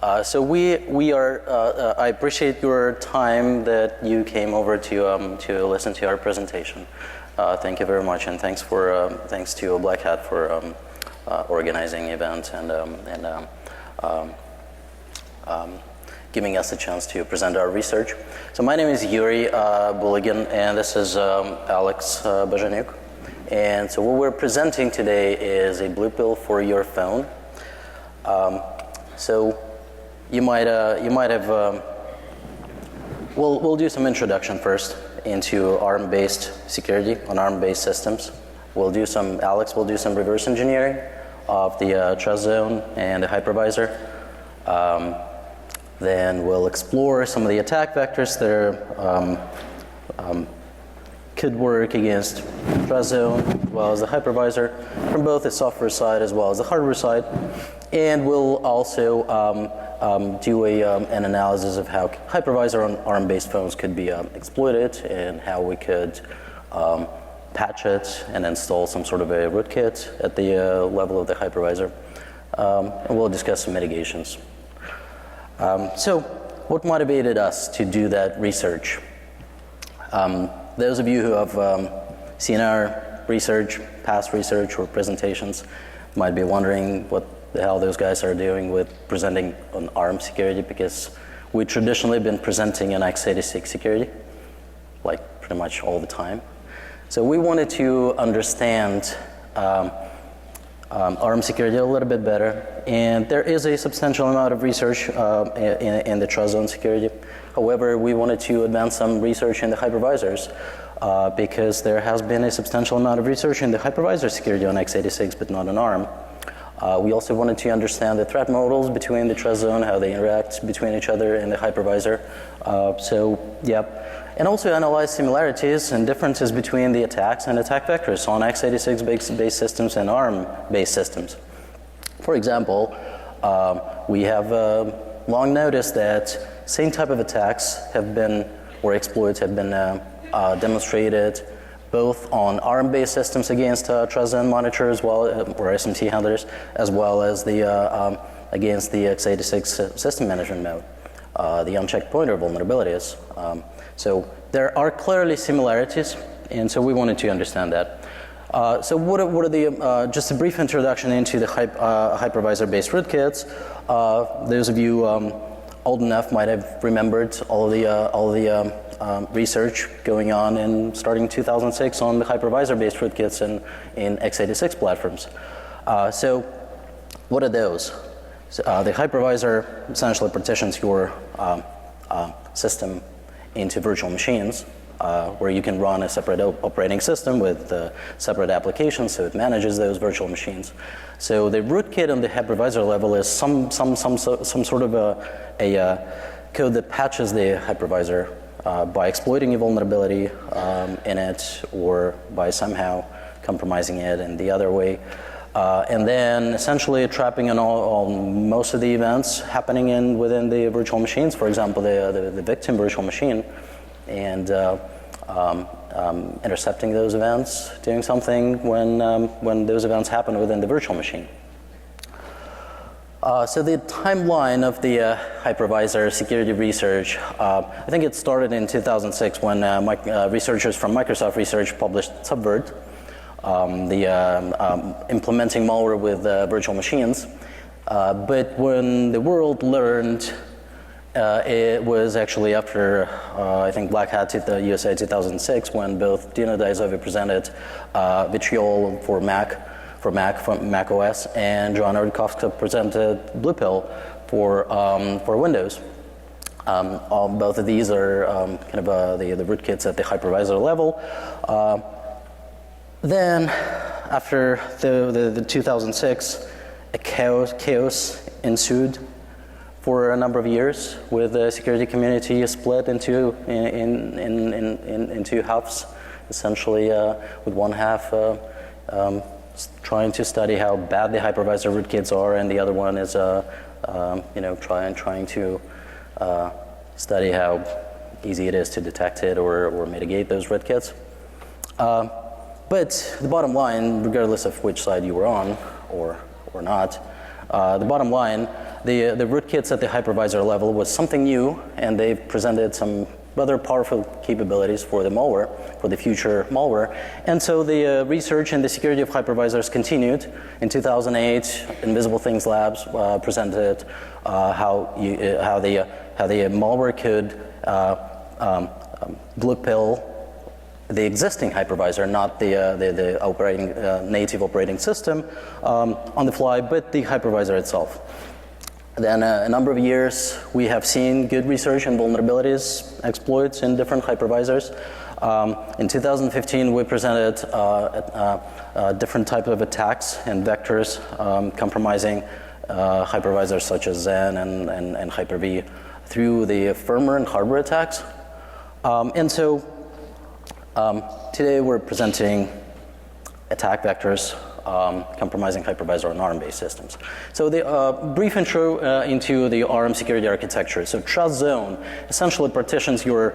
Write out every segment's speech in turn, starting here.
I appreciate your time that you came over to listen to our presentation. Thank you very much, and thanks to Black Hat for organizing the event and giving us a chance to present our research. So my name is Yuriy Bulygin, and this is Alex Bazhaniuk. And so what we're presenting today is a blue pill for your phone. So you might have. We'll do some introduction first into ARM-based security on ARM-based systems. Alex will do some reverse engineering of the TrustZone and the hypervisor. Then we'll explore some of the attack vectors that could work against TrustZone as well as the hypervisor from both the software side as well as the hardware side. And we'll also do an analysis of how hypervisor on ARM-based phones could be exploited and how we could patch it and install some sort of a rootkit at the level of the hypervisor. And we'll discuss some mitigations. So what motivated us to do that research? Those of you who have seen our research, past research or presentations might be wondering what the hell those guys are doing with presenting on ARM security, because we've traditionally been presenting on x86 security, like pretty much all the time. So we wanted to understand ARM security a little bit better, and there is a substantial amount of research in the TrustZone security. However, we wanted to advance some research in the hypervisors because there has been a substantial amount of research in the hypervisor security on x86, but not on ARM. We also wanted to understand the threat models between the TrustZone, how they interact between each other and the hypervisor. And also analyze similarities and differences between the attacks and attack vectors on x86-based systems and ARM-based systems. For example, we have long noticed that same type of attacks or exploits have been demonstrated both on ARM-based systems against TrustZone monitors, or SMC handlers, as well as against the x86 system management mode, the unchecked pointer vulnerabilities. So there are clearly similarities, and so we wanted to understand that. So what are the, just a brief introduction into the hypervisor-based rootkits. Those of you old enough might have remembered all the research going on in starting 2006 on the hypervisor-based rootkits in x86 platforms. So what are those? So, the hypervisor essentially partitions your system into virtual machines where you can run a separate operating system with separate applications, so it manages those virtual machines. So the rootkit on the hypervisor level is some sort of a code that patches the hypervisor by exploiting a vulnerability in it or by somehow compromising it in the other way. And then essentially trapping on most of the events happening within the virtual machines, for example, the victim virtual machine, and intercepting those events, doing something when those events happen within the virtual machine. So the timeline of the hypervisor security research, I think it started in 2006 when researchers from Microsoft Research published Subvert, implementing malware with virtual machines. But when the world learned, it was actually after, I think, Black Hat USA 2006, when both Dino Daizovi presented Vitriol for Mac OS, and John Rudkowski presented Blue Pill for Windows. Both of these are kind of the rootkits at the hypervisor level. Then, after the 2006, a chaos ensued for a number of years, with the security community split into halves, essentially, with one half trying to study how bad the hypervisor rootkits are, and the other one is trying to study how easy it is to detect it or mitigate those rootkits. But the bottom line, regardless of which side you were on or not, the bottom line the rootkits at the hypervisor level was something new, and they've presented some rather powerful capabilities for the malware, for the future malware. And so the research in the security of hypervisors continued. In 2008, Invisible Things Labs presented how the malware could blue pill the existing hypervisor, not the operating native operating system on the fly, but the hypervisor itself. Then a number of years, we have seen good research in vulnerabilities, exploits in different hypervisors. In 2015, we presented different types of attacks and vectors compromising hypervisors such as Zen and Hyper-V through the firmware and hardware attacks. And so today we're presenting attack vectors compromising hypervisor on ARM-based systems. So the brief intro into the ARM security architecture. So TrustZone essentially partitions your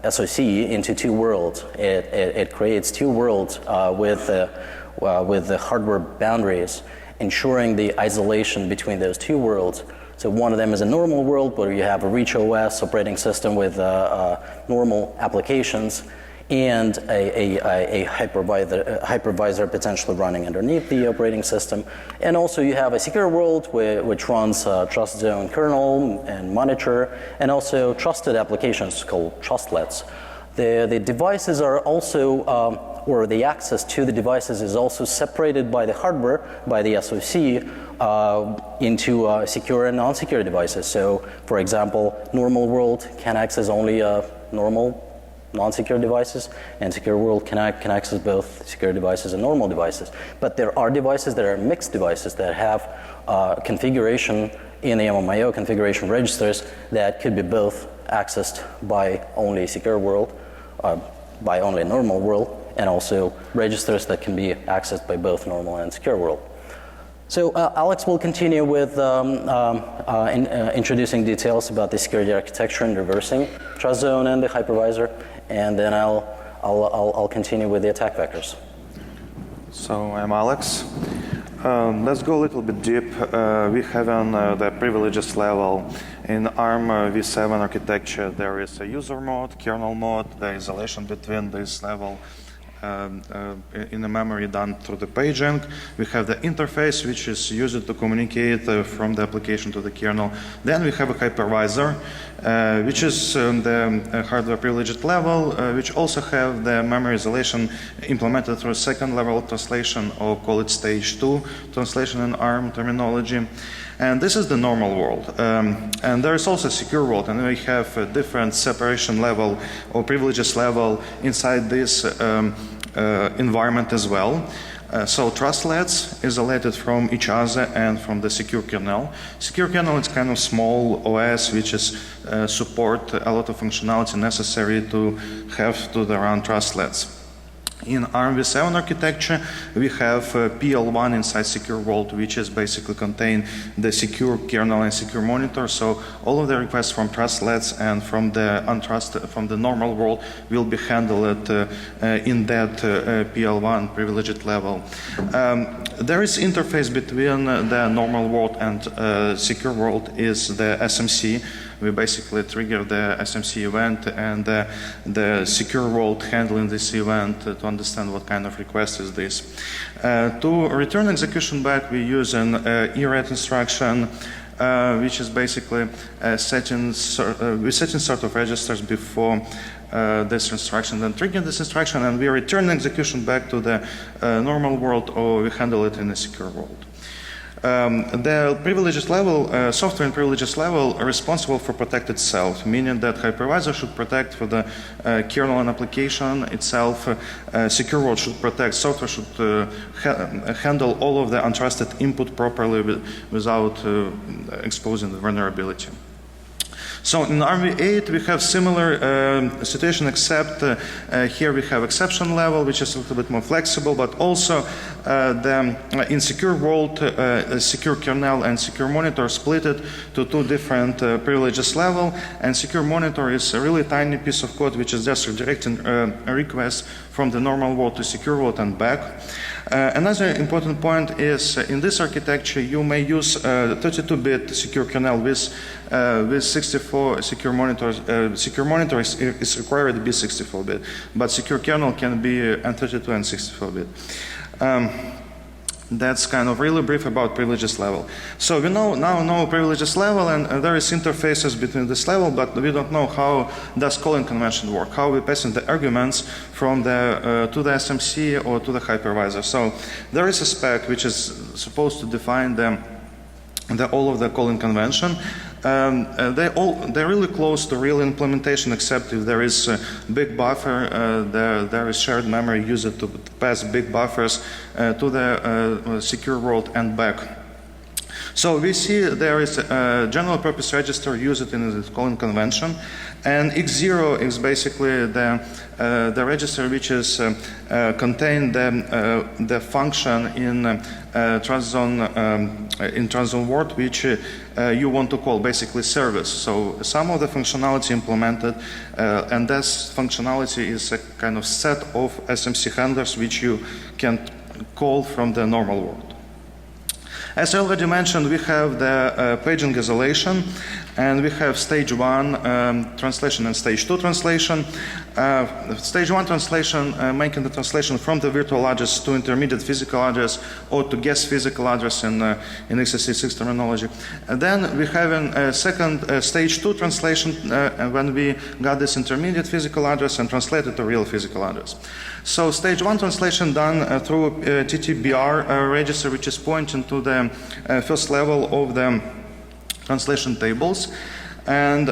SoC into two worlds. It creates two worlds with the hardware boundaries, ensuring the isolation between those two worlds. So one of them is a normal world where you have a rich OS operating system with normal applications, and a hypervisor potentially running underneath the operating system. And also you have a secure world which runs TrustZone kernel and monitor, and also trusted applications called trustlets. The devices are also, or the access to the devices is also separated by the hardware, by the SoC, into secure and non-secure devices. So, for example, normal world can access only normal non-secure devices, and secure world can access both secure devices and normal devices. But there are devices that are mixed devices that have configuration in the MMIO configuration registers that could be both accessed by only secure world, by only normal world, and also registers that can be accessed by both normal and secure world. So Alex will continue with introducing details about the security architecture and reversing TrustZone and the hypervisor, and then I'll continue with the attack vectors. So I'm Alex. Let's go a little bit deep. We have on the privileges level in ARMv8 architecture. There is a user mode, kernel mode, the isolation between this level in the memory done through the paging. We have the interface, which is used to communicate from the application to the kernel. Then we have a hypervisor, which is the hardware privileged level, which also have the memory isolation implemented through a second level translation, or call it stage 2 translation in ARM terminology. And this is the normal world. And there is also a secure world, and we have a different separation level or privileges level inside this environment as well. So trustlets isolated from each other and from the secure kernel. Secure kernel is kind of small OS which is support a lot of functionality necessary to have to run trustlets. In ARMv8 architecture, we have PL1 inside secure world, which is basically contain the secure kernel and secure monitor. So all of the requests from trustlets and from the normal world will be handled in that PL1 privileged level. There is interface between the normal world and secure world is the SMC. We basically trigger the SMC event, and the secure world handling this event to understand what kind of request is this. To return execution back, we use an ERET instruction, which is basically setting sort of registers before this instruction, then trigger this instruction, and we return execution back to the normal world, or we handle it in a secure world. The privileges level, software and privileges level are responsible for protected self, meaning that hypervisor should protect for the kernel and application itself. Secure world should protect, software should handle all of the untrusted input properly without exposing the vulnerability. So in ARMv8 we have similar situation, except here we have exception level, which is a little bit more flexible, but also in secure world, secure kernel and secure monitor split it to two different privileges level, and secure monitor is a really tiny piece of code which is just redirecting a request from the normal world to secure world and back. Another important point is in this architecture you may use 32-bit secure kernel with 64 secure monitors. Secure monitor is required to be 64-bit, but secure kernel can be N32 and 64-bit. That's kind of really brief about privileges level. So we now know privileges level, and there is interfaces between this level, but we don't know how does calling convention work, how we pass in the arguments from the to the SMC or to the hypervisor. So there is a spec which is supposed to define all of the calling convention. They're really close to real implementation, except if there is a big buffer, there is shared memory used to pass big buffers to the secure world and back. So we see there is a general purpose register used in the calling convention, and X0 is basically the register which is contain the function in TrustZone word which you want to call, basically service. So some of the functionality implemented, and this functionality is a kind of set of SMC handlers which you can call from the normal world. As I already mentioned, we have the paging isolation, and we have stage 1 translation and stage 2 translation. Stage 1 translation, making the translation from the virtual address to intermediate physical address or to guess physical address in x86 terminology. And then we have a second stage 2 translation when we got this intermediate physical address and translated to real physical address. So stage 1 translation done through TTBR register, which is pointing to the first level of the translation tables, and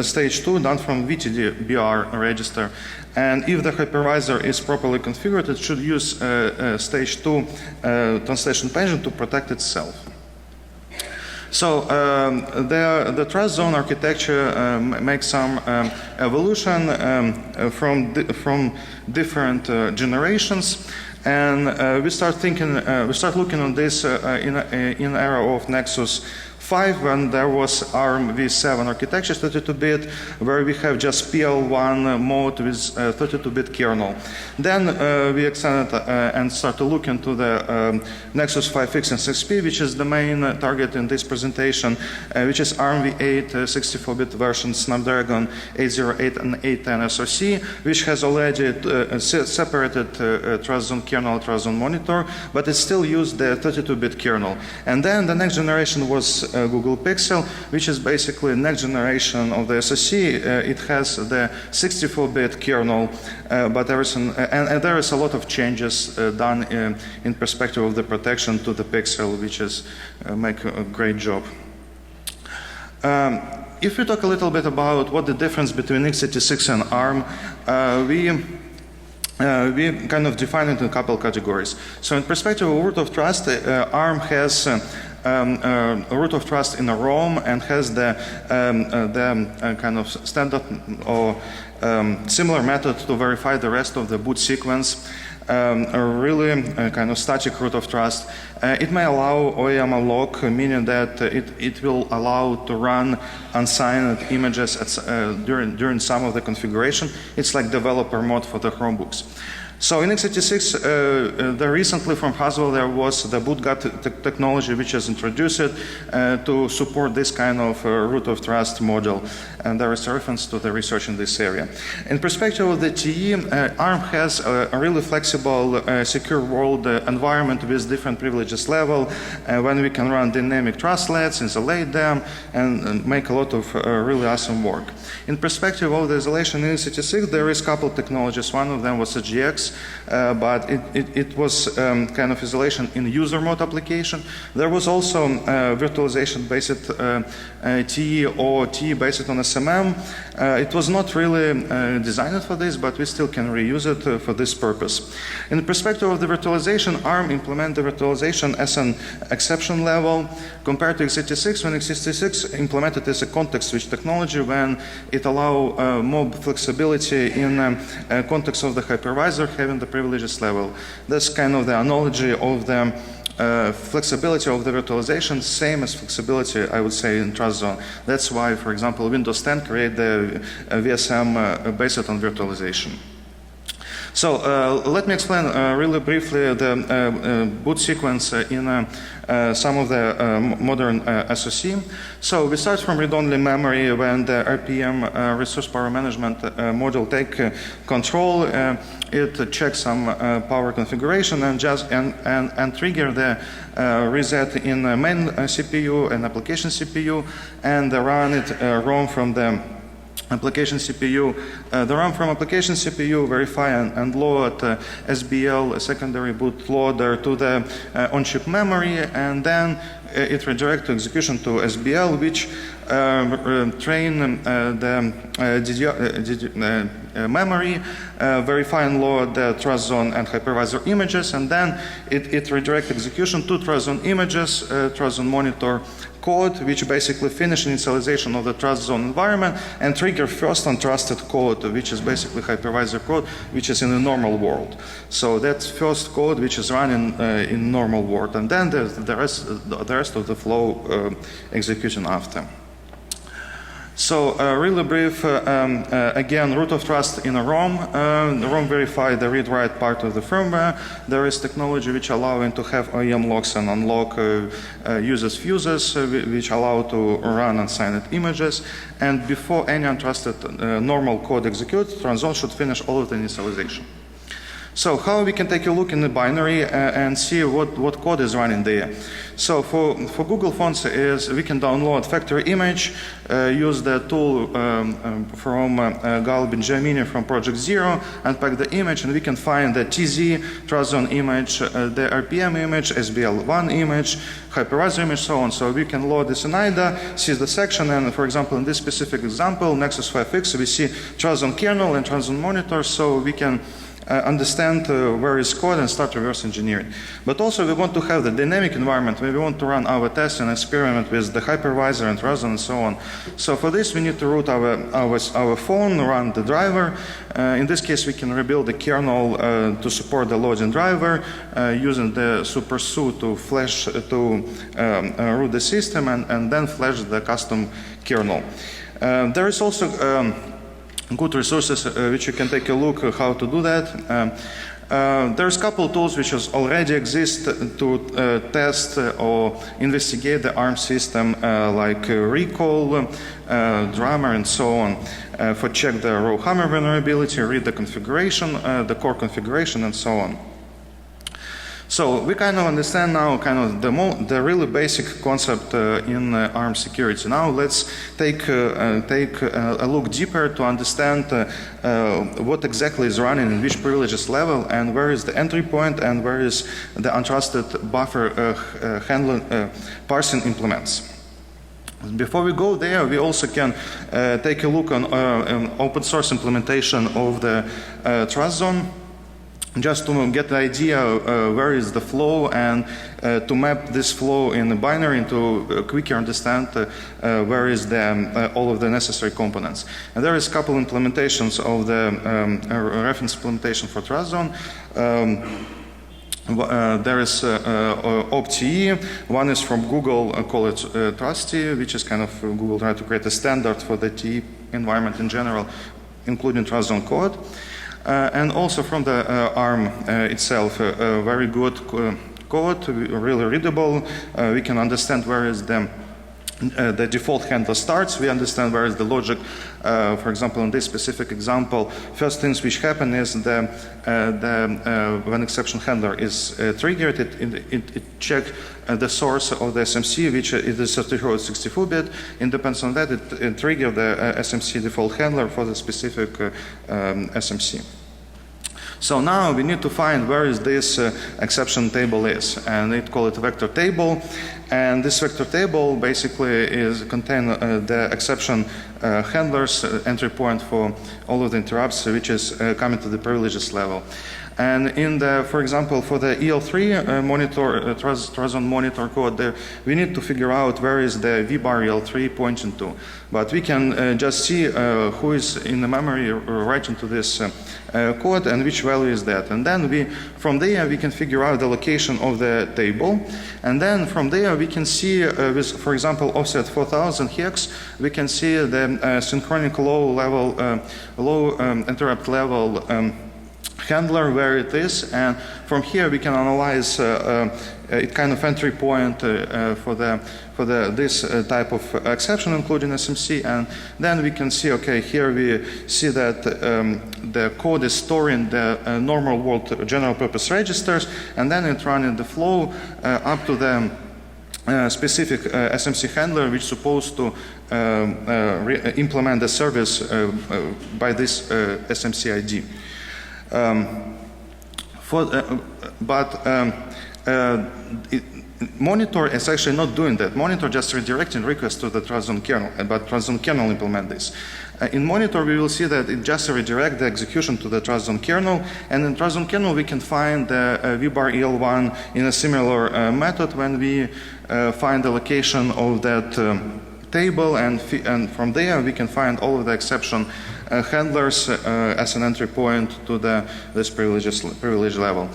stage 2 done from VTDBR register. And if the hypervisor is properly configured, it should use stage 2 translation paging to protect itself. So the TrustZone architecture makes some evolution from different generations, and we start looking on this in era of Nexus 5, when there was ARMv8 architecture 32-bit, where we have just PL1 mode with 32-bit kernel. Then we extended and started to look into the Nexus 5X and 6P, which is the main target in this presentation, which is ARMv8 64-bit version Snapdragon 808 and 810 SoC, which has already separated TrustZone kernel, TrustZone monitor, but it still used the 32-bit kernel. And then the next generation was Google Pixel, which is basically the next generation of the SoC. It has the 64-bit kernel, but there is there is a lot of changes done in perspective of the protection to the Pixel, which is make a great job. If we talk a little bit about what the difference between x86 and ARM, we kind of define it in a couple categories. So in perspective of root of trust, ARM has root of trust in a ROM and has the kind of standard or similar method to verify the rest of the boot sequence. Really kind of static root of trust. It may allow OEM unlock, meaning that it will allow to run unsigned images during some of the configuration. It's like developer mode for the Chromebooks. So in x86, recently from Haswell there was the bootgut technology which is introduced to support this kind of root of trust model, and there is a reference to the research in this area. In perspective of the TE, ARM has a really flexible secure world environment with different privileges level, when we can run dynamic trustlets, isolate them, and make a lot of really awesome work. In perspective of the isolation in x86, there is a couple technologies. One of them was a GX, but it was kind of isolation in user mode application. There was also virtualization based TE or TE based on SMM. It was not really designed for this, but we still can reuse it for this purpose. In the perspective of the virtualization, ARM implemented the virtualization as an exception level compared to x86, when x86 implemented as a context switch technology, when it allowed more flexibility in context of the hypervisor having the privileges level. That's kind of the analogy of the flexibility of the virtualization, same as flexibility, I would say, in TrustZone. That's why, for example, Windows 10 created the VSM based on virtualization. So let me explain really briefly the boot sequence in some of the modern SoC. So we start from read-only memory when the RPM resource power management module take control. It checks some power configuration and trigger the reset in main CPU and application CPU, and run it ROM from the application CPU. The RAM from application CPU verify and load SBL, a secondary bootloader, to the on-chip memory, and then it redirects to execution to SBL, which train the memory, verify and load the TrustZone and hypervisor images, and then it redirects execution to TrustZone images, TrustZone monitor code, which basically finish initialization of the TrustZone environment and trigger first untrusted code, which is basically hypervisor code, which is in the normal world. So that's first code which is running in normal world, and then the rest of the flow execution after. So really brief, again, root of trust in a ROM. The ROM verify the read-write part of the firmware. There is technology which allowing to have OEM locks and unlock users fuses, which allow to run unsigned images. And before any untrusted normal code executes, TrustZone should finish all of the initialization. So how we can take a look in the binary and see what code is running there. So for Google phones is we can download factory image, use the tool from Gal Benjamini from Project Zero, unpack the image, and we can find the TZ, TrustZone image, the RPM image, SBL1 image, hypervisor image, so on. So we can load this in IDA, see the section, and for example, in this specific example, Nexus 5X, we see TrustZone kernel and TrustZone monitor, so we can understand where is code and start reverse engineering. But also we want to have the dynamic environment where we want to run our tests and experiment with the hypervisor and TrustZone and so on. So for this we need to root our phone, run the driver. In this case we can rebuild the kernel to support the loading driver using the supersu to flash to root the system and then flash the custom kernel. There is also good resources which you can take a look how to do that. There's a couple tools which already exist to test or investigate the ARM system, like recall, drummer, and so on, for check the raw hammer vulnerability, read the configuration, the core configuration, and so on. So we kind of understand now kind of the really basic concept in ARM security. Now let's take a look deeper to understand what exactly is running in which privileges level and where is the entry point and where is the untrusted buffer handling parsing implements. Before we go there, we also can take a look on open source implementation of the TrustZone, just to get the idea where is the flow and to map this flow in the binary and to quicker understand where is the, all of the necessary components. And there is a couple implementations of the reference implementation for TrustZone. There is OptE, one is from Google, call it TrustZone, which is kind of Google trying to create a standard for the TE environment in general, including TrustZone code. And also from the ARM itself, very good code, really readable. We can understand where is the default handler starts. We understand where is the logic. For example, in this specific example, first things which happen is when exception handler is triggered, it checks the source of the SMC, which is 64-bit. It depends on that, it triggers the SMC default handler for the specific SMC. So now we need to find where is this exception table is, and it call it a vector table. And this vector table basically is contain the exception handlers entry point for all of the interrupts, which is coming to the privileges level. And in the, for example, for the EL3 monitor, TrustZone monitor code, there, we need to figure out where is the vbar EL3 pointing to. But we can just see who is in the memory writing to this code and which value is that. And then from there we can figure out the location of the table. And then from there we can see with, for example, offset 4000 hex, we can see the synchronic low level, low interrupt level handler where it is, and from here we can analyze a kind of entry point for this type of exception, including SMC, and then we can see, okay, here we see that the code is storing the normal world general purpose registers, and then it running the flow up to the specific SMC handler, which is supposed to implement the service by this SMC ID. Monitor is actually not doing that. Monitor just redirecting requests to the TrustZone kernel, but TrustZone kernel implement this. In Monitor, we will see that it just redirects the execution to the TrustZone kernel, and in TrustZone kernel, we can find the vbar EL1 in a similar method when we find the location of that table, and from there we can find all of the exception handlers as an entry point to this privilege level.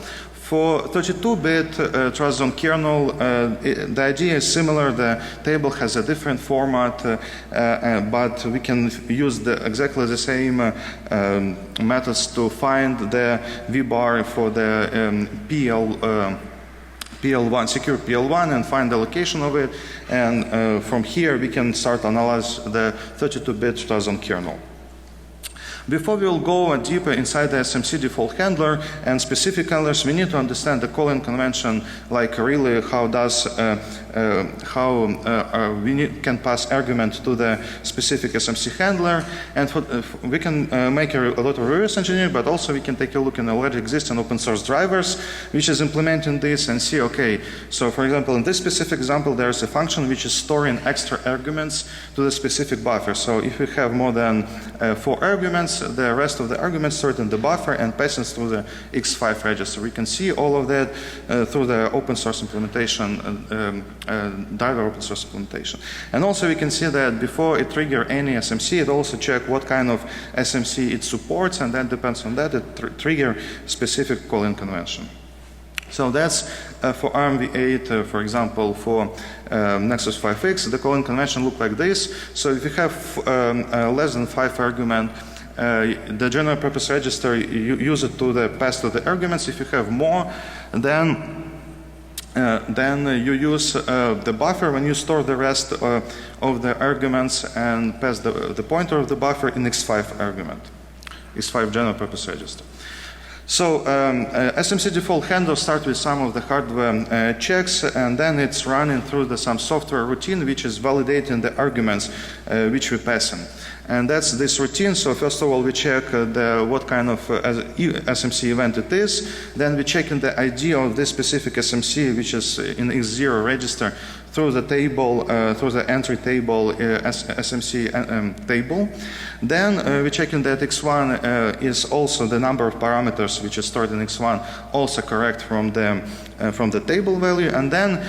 For 32-bit TrustZone kernel, the idea is similar. The table has a different format, but we can use exactly the same methods to find the vbar for the PL1, secure PL1, and find the location of it. And from here, we can start analyze the 32-bit TrustZone kernel. Before we will go deeper inside the SMC default handler and specific handlers, we need to understand the calling convention, like really how we can pass argument to the specific SMC handler, and we can make a lot of reverse engineering, but also we can take a look in already existing open source drivers, which is implementing this, and see, okay, so for example, in this specific example, there's a function which is storing extra arguments to the specific buffer. So if we have more than 4 arguments, the rest of the arguments stored in the buffer and passes through the X5 register. We can see all of that through the open source implementation, driver open source implementation. And also we can see that before it triggers any SMC, it also checks what kind of SMC it supports, and then depends on that, it triggers specific calling convention. So that's for ARMv8, for example, for Nexus 5X, the calling convention look like this. So if you have less than 5 arguments, the general purpose register, you use it to pass to the arguments. If you have more, then you use the buffer when you store the rest of the arguments and pass the pointer of the buffer in X5 argument, X5 general purpose register. So SMC default handler starts with some of the hardware checks, and then it's running through some software routine which is validating the arguments which we pass in. And that's this routine. So first of all, we check what kind of SMC event it is. Then we check in the ID of this specific SMC, which is in X0 register, through the table, through the entry table, SMC table. Then we check in that X1 is also the number of parameters which is stored in X1 also correct from the table value. And then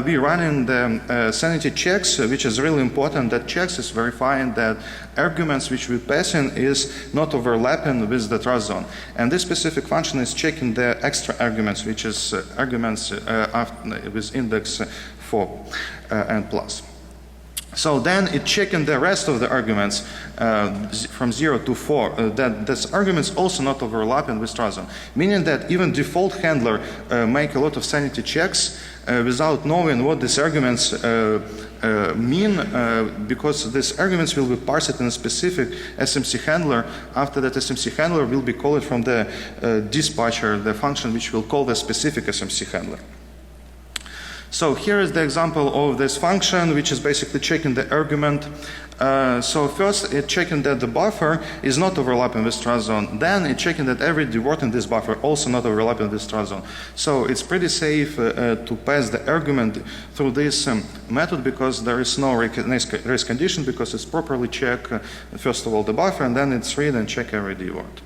we run in the sanity checks, which is really important. That checks is verifying that arguments which we pass in is not overlapping with the TrustZone. And this specific function is checking the extra arguments, which is arguments with index 4 and plus. So then it's checking the rest of the arguments from 0 to 4, that this arguments also not overlapping with TrustZone, meaning that even default handler make a lot of sanity checks without knowing what these arguments mean, because these arguments will be parsed in a specific SMC handler. After that SMC handler will be called from the dispatcher, the function which will call the specific SMC handler. So here is the example of this function, which is basically checking the argument. So first it's checking that the buffer is not overlapping with TrustZone. Then it's checking that every word in this buffer also not overlapping with TrustZone. So it's pretty safe to pass the argument through this method, because there is no race condition, because it's properly check first of all the buffer, and then it's read and check every word.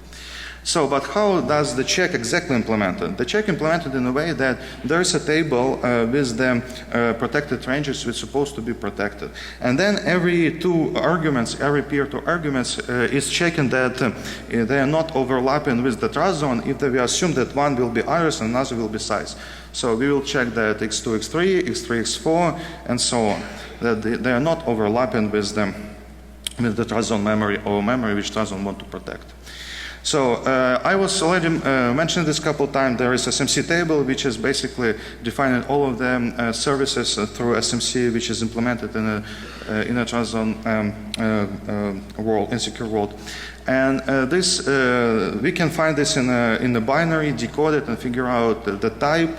So, but how does the check exactly implemented? The check implemented in a way that there is a table with the protected ranges which is supposed to be protected. And then every 2 arguments, every peer 2 arguments is checking that they are not overlapping with the TrustZone if we assume that one will be iris and another will be size. So we will check that x2, x3, x3, x4, and so on, that they are not overlapping with the TrustZone memory or memory which TrustZone want to protect. So I was already mentioned this a couple of times. There is SMC table, which is basically defining all of the services through SMC, which is implemented in a TrustZone world, in secure world. And this, we can find this in the binary, decode it, and figure out the type,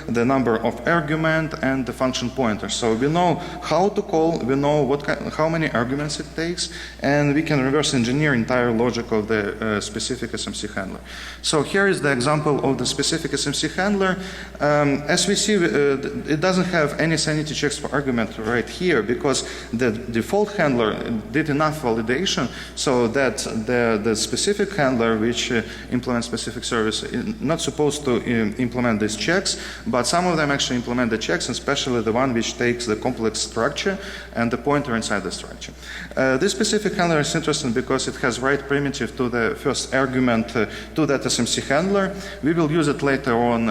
the number of argument, and the function pointer. So we know how to call, we know how many arguments it takes, and we can reverse engineer entire logic of the specific SMC handler. So here is the example of the specific SMC handler. As we see, it doesn't have any sanity checks for argument right here, because the default handler did enough validation so that the specific handler which implements specific service is not supposed to implement these checks, but some of them actually implement the checks, especially the one which takes the complex structure and the pointer inside the structure. This specific handler is interesting because it has write primitive to the first argument to that SMC handler. We will use it later on,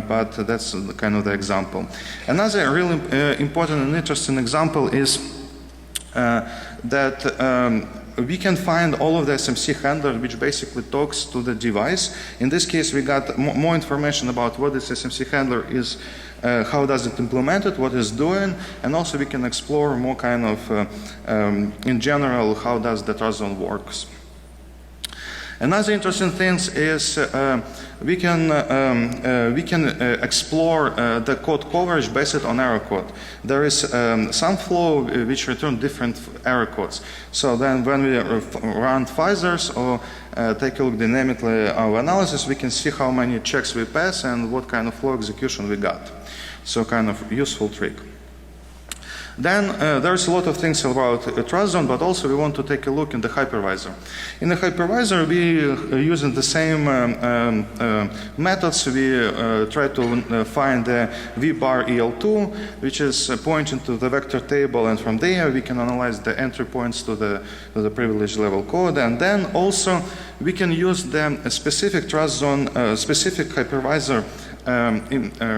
but that's kind of the example. Another really important and interesting example is that we can find all of the SMC handlers which basically talks to the device. In this case, we got more information about what this SMC handler is, how does it implement it, what it's doing, and also we can explore more kind of, in general, how does the TrustZone works. Another interesting thing is we can explore the code coverage based on error code. There is some flow which return different error codes. So then when we run Fuzzers or take a look dynamically our analysis, we can see how many checks we pass and what kind of flow execution we got. So kind of useful trick. Then there's a lot of things about TrustZone, but also we want to take a look in the hypervisor. In the hypervisor, we using the same methods. We try to find the vbar EL2, which is pointing to the vector table, and from there we can analyze the entry points to the privilege level code. And then also we can use the specific TrustZone, specific hypervisor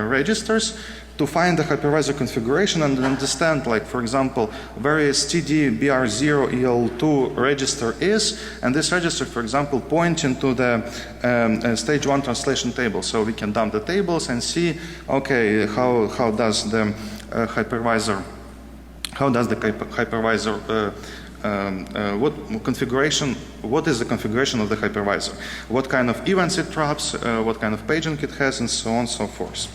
registers to find the hypervisor configuration and understand, like, for example, where std br0 el2 register is, and this register, for example, pointing to the stage 1 translation table. So we can dump the tables and see, okay, how does the hypervisor what is the configuration of the hypervisor, what kind of events it traps, what kind of paging it has, and so on and so forth.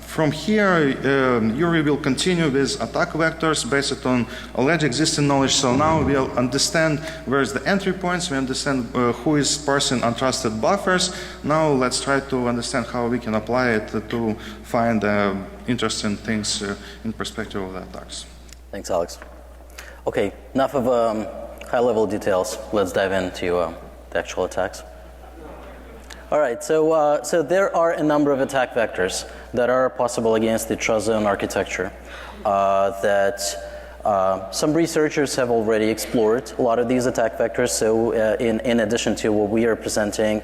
From here, Yuriy will continue with attack vectors based on already existing knowledge. So now we'll understand where's the entry points, we understand who is parsing untrusted buffers. Now let's try to understand how we can apply it to find interesting things in perspective of the attacks. Thanks, Alex. Okay, enough of high-level details. Let's dive into the actual attacks. All right, so there are a number of attack vectors that are possible against the TrustZone architecture that some researchers have already explored a lot of these attack vectors. So in addition to what we are presenting,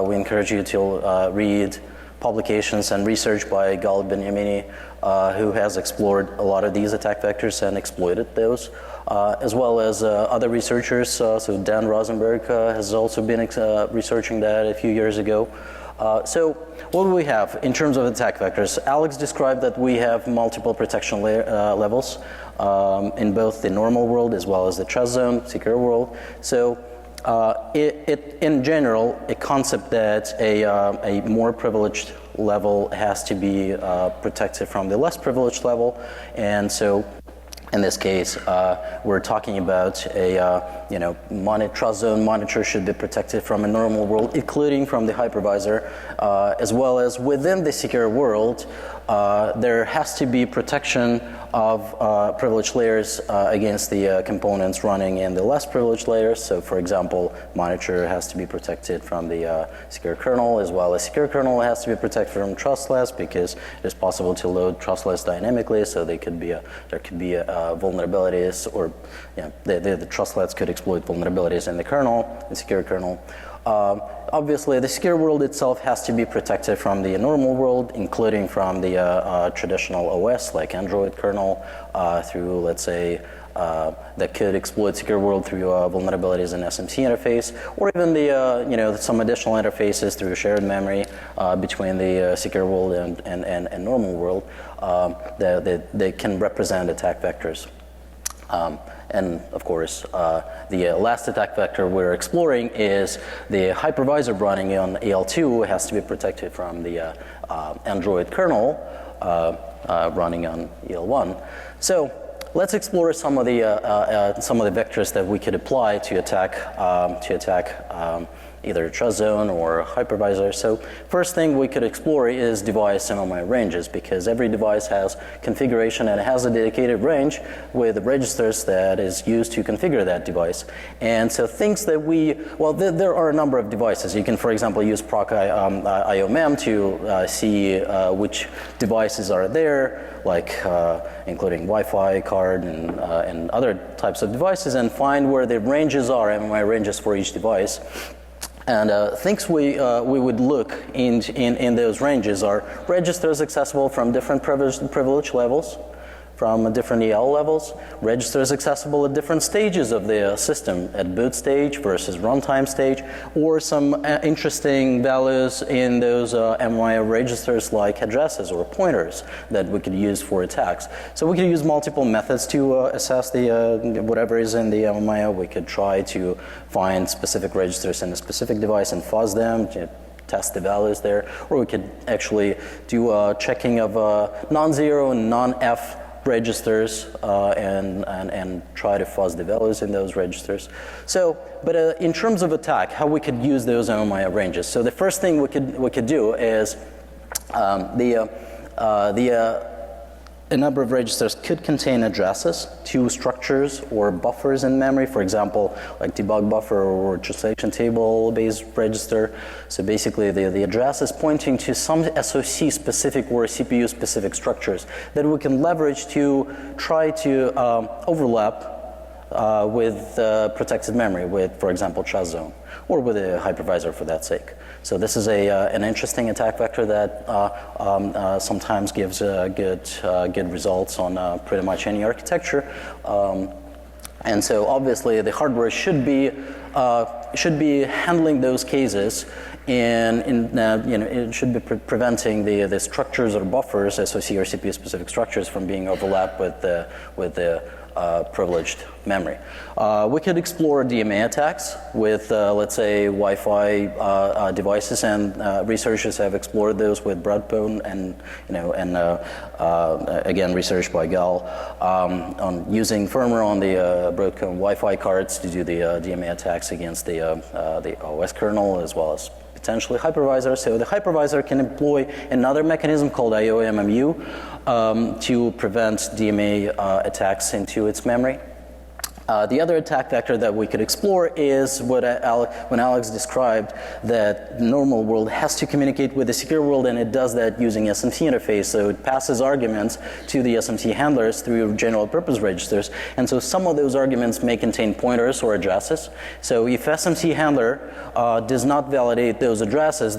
we encourage you to read publications and research by Gal Benyamini, who has explored a lot of these attack vectors and exploited those, as well as other researchers. So Dan Rosenberg has also been researching that a few years ago. So what do we have in terms of attack vectors? Alex described that we have multiple protection levels in both the normal world as well as the TrustZone secure world. So in general, a concept that a more privileged level has to be protected from the less privileged level, and so in this case, we're talking about a TrustZone monitor should be protected from a normal world, including from the hypervisor, as well as within the secure world. There has to be protection of privileged layers against the components running in the less privileged layers. So, for example, monitor has to be protected from the secure kernel, as well as secure kernel has to be protected from trustless, because it is possible to load trustless dynamically. So there could be vulnerabilities, or the trustless could exploit vulnerabilities in the kernel, in secure kernel. Obviously, the secure world itself has to be protected from the normal world, including from the traditional OS, like Android kernel, through, let's say, that could exploit secure world through vulnerabilities in SMC interface, or even the some additional interfaces through shared memory between the secure world and normal world that can represent attack vectors. And of course, the last attack vector we're exploring is the hypervisor running on AL2 has to be protected from the Android kernel running on EL1. So let's explore some of the vectors that we could apply to attack either TrustZone or hypervisor. So first thing we could explore is device MMIO ranges, because every device has configuration and it has a dedicated range with registers that is used to configure that device. And so things that there are a number of devices. You can, for example, use proc IOMEM to see which devices are there, like including Wi-Fi card and other types of devices, and find where the ranges are, MMIO ranges for each device. And things we would look in those ranges are registers accessible from different privilege levels, from different EL levels, registers accessible at different stages of the system, at boot stage versus runtime stage, or some interesting values in those MMIO registers like addresses or pointers that we could use for attacks. So we could use multiple methods to assess the whatever is in the MMIO. We could try to find specific registers in a specific device and fuzz them, test the values there, or we could actually do checking of non-zero and non-F registers and try to fuzz the values in those registers. So, but in terms of attack, how we could use those MMIO ranges. So the first thing we could do is a number of registers could contain addresses to structures or buffers in memory, for example, like debug buffer or translation table based register. So basically the address is pointing to some SoC specific or CPU specific structures that we can leverage to try to overlap with protected memory with, for example, TrustZone, or with a hypervisor for that sake. So this is an interesting attack vector that sometimes gives good results on pretty much any architecture. And so obviously the hardware should be handling those cases, and it should be preventing the structures or buffers, SoC or CPU specific structures, from being overlapped with the privileged memory. We could explore DMA attacks with, let's say, Wi-Fi devices, and researchers have explored those with Broadbone and again research by Gal on using firmware on the Broadcom Wi-Fi cards to do the DMA attacks against the OS kernel as well as potentially hypervisor. So the hypervisor can employ another mechanism called IOMMU to prevent DMA attacks into its memory. The other attack vector that we could explore is what when Alex described, that the normal world has to communicate with the secure world, and it does that using SMC interface. So it passes arguments to the SMC handlers through general purpose registers, and so some of those arguments may contain pointers or addresses. So if SMC handler does not validate those addresses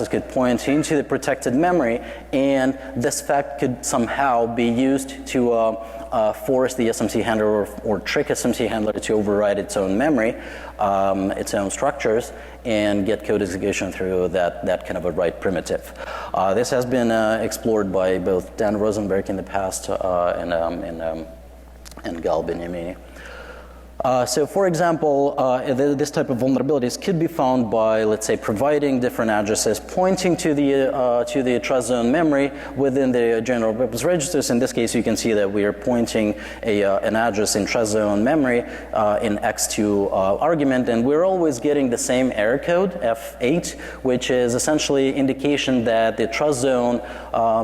could point into the protected memory, and this fact could somehow be used to force the SMC handler or trick SMC handler to override its own memory, its own structures, and get code execution through that kind of a write primitive. This has been explored by both Dan Rosenberg in the past and Gal Benyamini. So for example, this type of vulnerabilities could be found by, let's say, providing different addresses pointing to the TrustZone memory within the general purpose registers. In this case, you can see that we are pointing an address in TrustZone memory in X2 argument, and we're always getting the same error code, F8, which is essentially indication that the TrustZone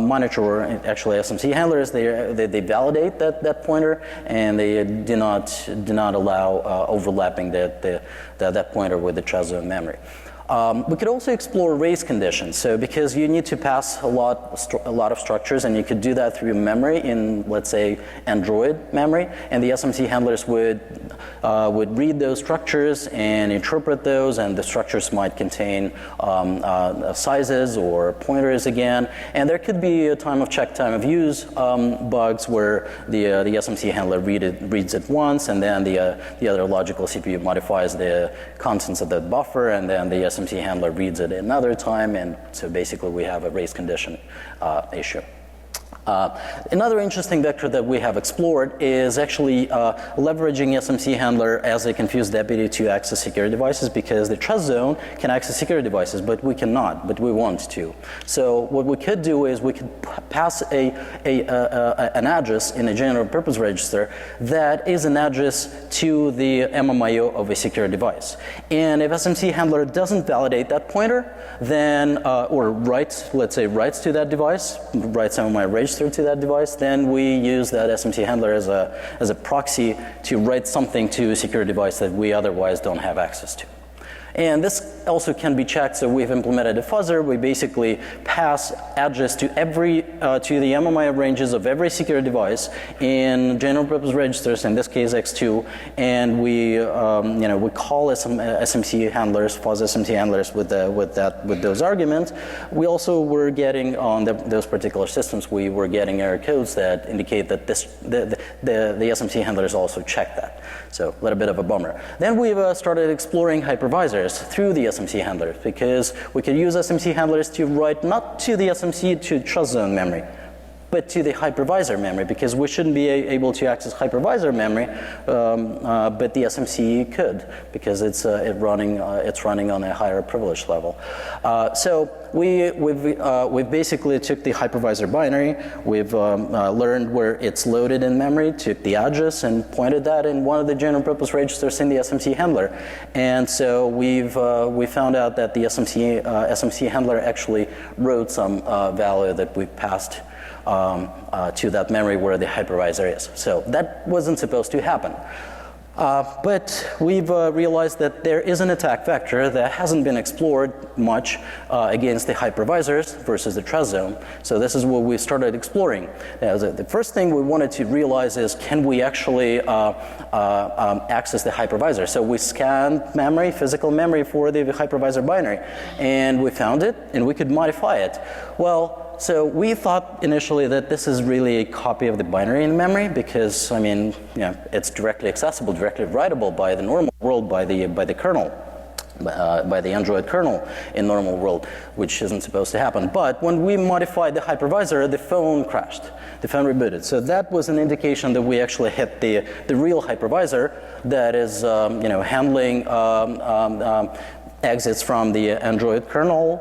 monitor, actually SMC handlers, they validate that pointer, and they do not allow overlapping that pointer with the TrustZone memory. We could also explore race conditions. So because you need to pass a lot of structures, and you could do that through memory in, let's say, Android memory, and the SMC handlers would read those structures and interpret those, and the structures might contain sizes or pointers again. And there could be a time of use bugs where the SMC handler reads it once, and then the other logical CPU modifies the contents of that buffer, and then the SMC handler reads it another time, and so basically we have a race condition issue. Another interesting vector that we have explored is actually leveraging SMC handler as a confused deputy to access security devices, because the trust zone can access security devices, but we cannot, but we want to. So what we could do is we could pass an address in a general purpose register that is an address to the MMIO of a secure device. And if SMC handler doesn't validate that pointer, then, or writes to that device, writes MMIO register to that device, then we use that SMC handler as a proxy to write something to a secure device that we otherwise don't have access to. And this also can be checked. So we've implemented a fuzzer. We basically pass address to to the MMIO ranges of every secure device in general purpose registers, in this case X2, and we call SMC handlers, fuzz SMC handlers with those arguments. We also were getting on those particular systems, we were getting error codes that indicate that the SMC handlers also check that. So a little bit of a bummer. Then we've started exploring hypervisors through the SMC handler, because we can use SMC handlers to write not to the SMC to TrustZone memory, but to the hypervisor memory, because we shouldn't be able to access hypervisor memory, but the SMC could, because it's running on a higher privilege level. So we've basically took the hypervisor binary, we've learned where it's loaded in memory, took the address and pointed that in one of the general purpose registers in the SMC handler. And so we found out that the SMC handler actually wrote some value that we passed to that memory where the hypervisor is. So that wasn't supposed to happen. But we've realized that there is an attack vector that hasn't been explored much against the hypervisors versus the trust zone. So this is what we started exploring. The first thing we wanted to realize is, can we actually access the hypervisor? So we scanned memory, physical memory for the hypervisor binary, and we found it, and we could modify it. Well, so we thought initially that this is really a copy of the binary in memory, because it's directly accessible, directly writable by the normal world, by the kernel, by the Android kernel in normal world, which isn't supposed to happen. But when we modified the hypervisor, the phone crashed, the phone rebooted. So that was an indication that we actually hit the real hypervisor that is handling exits from the Android kernel,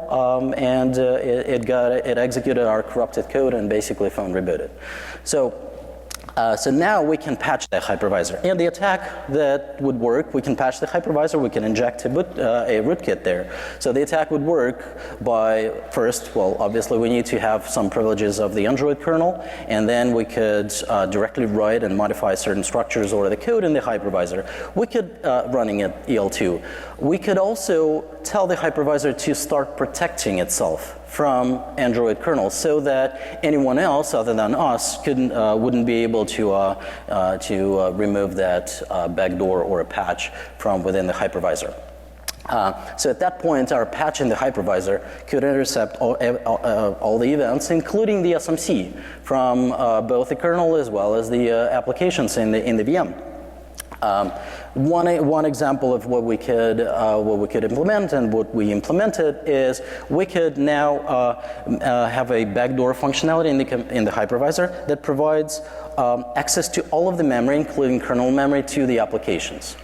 and it executed our corrupted code and basically phone rebooted. So now we can patch the hypervisor. And the attack that would work, we can patch the hypervisor, we can inject a rootkit there. So the attack would work by first, well, obviously we need to have some privileges of the Android kernel, and then we could directly write and modify certain structures or the code in the hypervisor. We could, running at EL2, we could also tell the hypervisor to start protecting itself from Android kernel, so that anyone else other than us wouldn't be able to remove that backdoor or a patch from within the hypervisor. So at that point, our patch in the hypervisor could intercept all the events, including the SMC, from both the kernel as well as the applications in the VM. One example of what we could implement, and what we implemented, is we could now have a backdoor functionality in the hypervisor that provides access to all of the memory, including kernel memory, to the applications.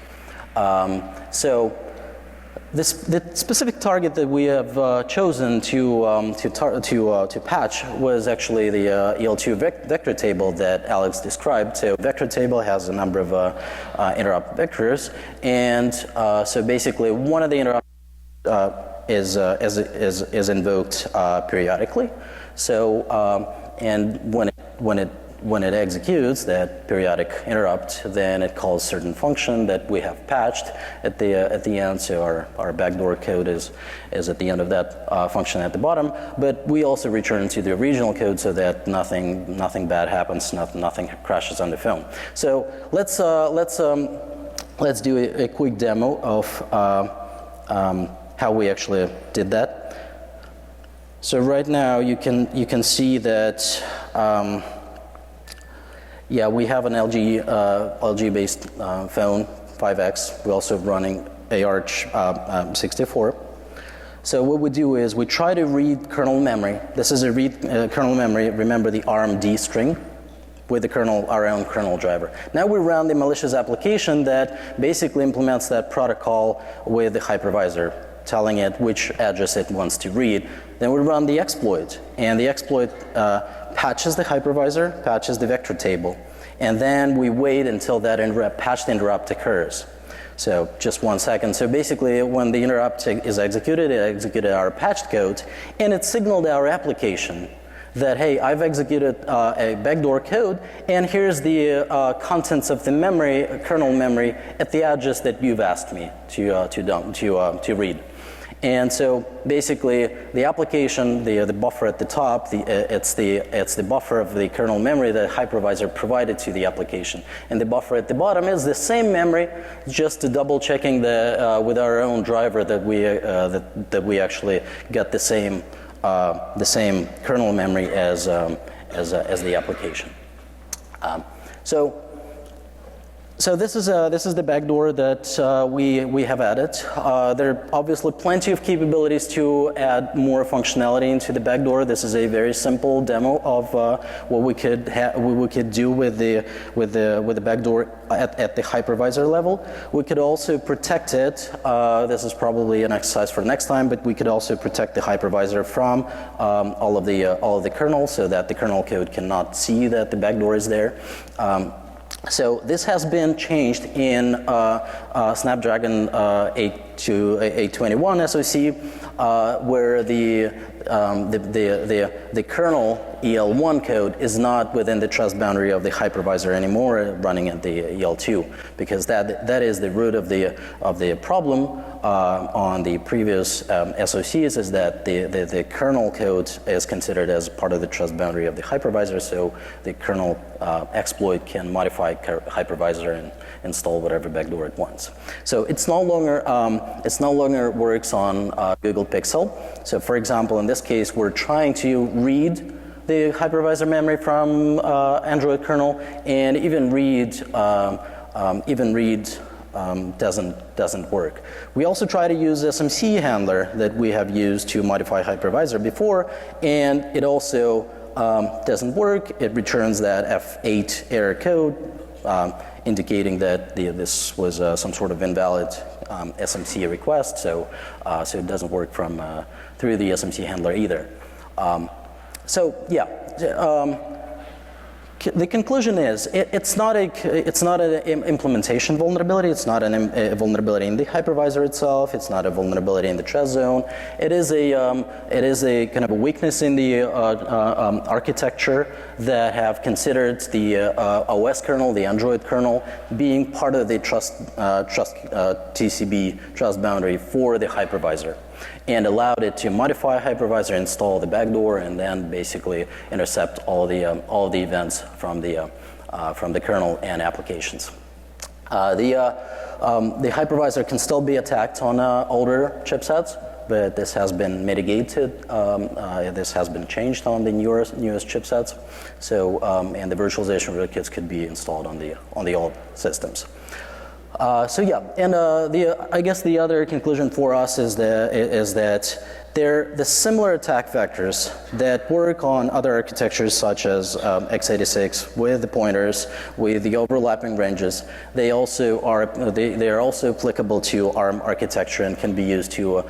So the specific target that we have chosen to patch was actually the EL2 vector table that Alex described. So vector table has a number of interrupt vectors, and so basically one of the interrupts is invoked periodically. So and when when it executes that periodic interrupt, then it calls certain function that we have patched at the end. So our backdoor code is at the end of that function at the bottom. But we also return to the original code so that nothing bad happens, nothing crashes on the phone. So let's do a quick demo of how we actually did that. So right now you can see that we have an LG based phone 5X. We're also running AR64. So what we do is we try to read kernel memory. This is a read kernel memory. Remember the ARMD string with the kernel, our own kernel driver. Now we run the malicious application that basically implements that protocol with the hypervisor, telling it which address it wants to read. Then we run the exploit, and the exploit patches the hypervisor, patches the vector table, and then we wait until that patched interrupt occurs. So just 1 second. So basically, when the interrupt is executed, it executed our patched code, and it signaled our application that, hey, I've executed a backdoor code, and here's the contents of the memory, kernel memory, at the address that you've asked me to read. And so basically, the application, the buffer at the top, it's the buffer of the kernel memory that hypervisor provided to the application, and the buffer at the bottom is the same memory, just to double checking with our own driver that we actually get the same kernel memory as the application. So this is the backdoor that we have added. There are obviously plenty of capabilities to add more functionality into the backdoor. This is a very simple demo of what we could do with the backdoor at the hypervisor level. We could also protect it. This is probably an exercise for next time, but we could also protect the hypervisor from all of the kernel, so that the kernel code cannot see that the backdoor is there. So this has been changed in Snapdragon 821 SoC, where the kernel EL1 code is not within the trust boundary of the hypervisor anymore, running at the EL2, because that is the root of the problem on the previous SoCs, is that the kernel code is considered as part of the trust boundary of the hypervisor, so the kernel exploit can modify hypervisor and install whatever backdoor it wants. So it's no longer works on Google Pixel. So for example, in this case, we're trying to read the hypervisor memory from Android kernel, and even read doesn't work. We also try to use SMC Handler that we have used to modify hypervisor before, and it also doesn't work. It returns that F8 error code, indicating that this was some sort of invalid SMC request. So it doesn't work through the SMC Handler either. The conclusion is it's not an implementation vulnerability. It's not a vulnerability in the hypervisor itself. It's not a vulnerability in the TrustZone. It is a kind of a weakness in the architecture that have considered the OS kernel, the Android kernel, being part of the TCB trust boundary for the hypervisor, and allowed it to modify hypervisor, install the backdoor, and then basically intercept all the events from the kernel and applications. The hypervisor can still be attacked on older chipsets, but this has been mitigated. This has been changed on the newest chipsets. So and the virtualization rootkits could be installed on the old systems. I guess the other conclusion for us is that they're the similar attack vectors that work on other architectures such as x86 with the pointers, with the overlapping ranges. They are also applicable to ARM architecture and can be used to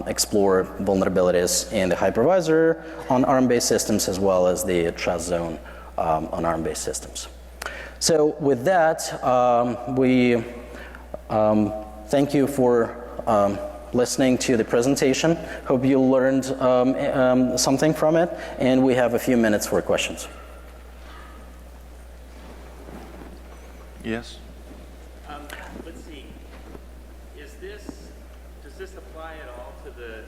explore vulnerabilities in the hypervisor on ARM-based systems, as well as the TrustZone on ARM-based systems. So with that, we thank you for listening to the presentation. Hope you learned something from it, and we have a few minutes for questions. Yes. Let's see. Does this apply at all to the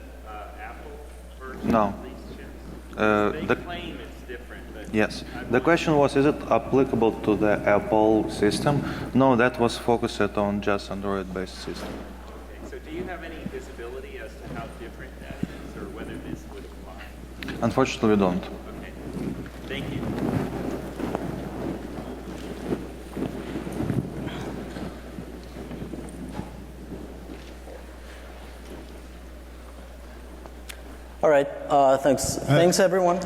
Apple version No. of these chips? They claim it's different, but Yes. The question was, is it applicable to the Apple system? No, that was focused on just Android-based system. okay. So do you have any visibility as to how different that is, or whether this would apply? Unfortunately, we don't. Okay. Thank you. All right, thanks everyone.